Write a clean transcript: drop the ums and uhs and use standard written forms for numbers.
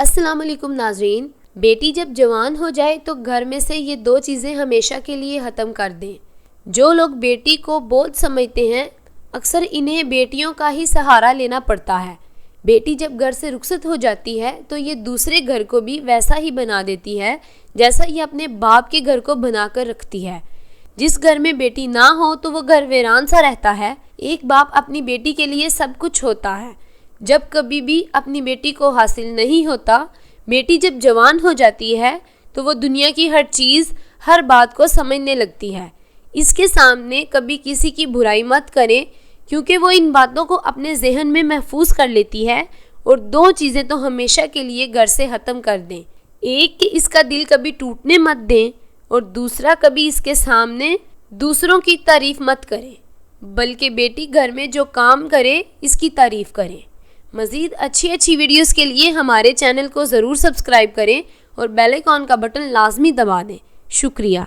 السلام علیکم ناظرین، بیٹی جب جوان ہو جائے تو گھر میں سے یہ دو چیزیں ہمیشہ کے لیے ختم کر دیں۔ جو لوگ بیٹی کو بوجھ سمجھتے ہیں اکثر انہیں بیٹیوں کا ہی سہارا لینا پڑتا ہے۔ بیٹی جب گھر سے رخصت ہو جاتی ہے تو یہ دوسرے گھر کو بھی ویسا ہی بنا دیتی ہے جیسا یہ اپنے باپ کے گھر کو بنا کر رکھتی ہے۔ جس گھر میں بیٹی نہ ہو تو وہ گھر ویران سا رہتا ہے۔ ایک باپ اپنی بیٹی کے لیے سب کچھ ہوتا ہے، جب کبھی بھی اپنی بیٹی کو حاصل نہیں ہوتا۔ بیٹی جب جوان ہو جاتی ہے تو وہ دنیا کی ہر چیز، ہر بات کو سمجھنے لگتی ہے۔ اس کے سامنے کبھی کسی کی برائی مت کریں، کیونکہ وہ ان باتوں کو اپنے ذہن میں محفوظ کر لیتی ہے۔ اور دو چیزیں تو ہمیشہ کے لیے گھر سے ختم کر دیں، ایک کہ اس کا دل کبھی ٹوٹنے مت دیں، اور دوسرا کبھی اس کے سامنے دوسروں کی تعریف مت کریں، بلکہ بیٹی گھر میں جو کام کرے اس کی تعریف کریں۔ مزید اچھی ویڈیوز کے لیے ہمارے چینل کو ضرور سبسکرائب کریں اور بیل آئیکن کا بٹن لازمی دبا دیں۔ شکریہ۔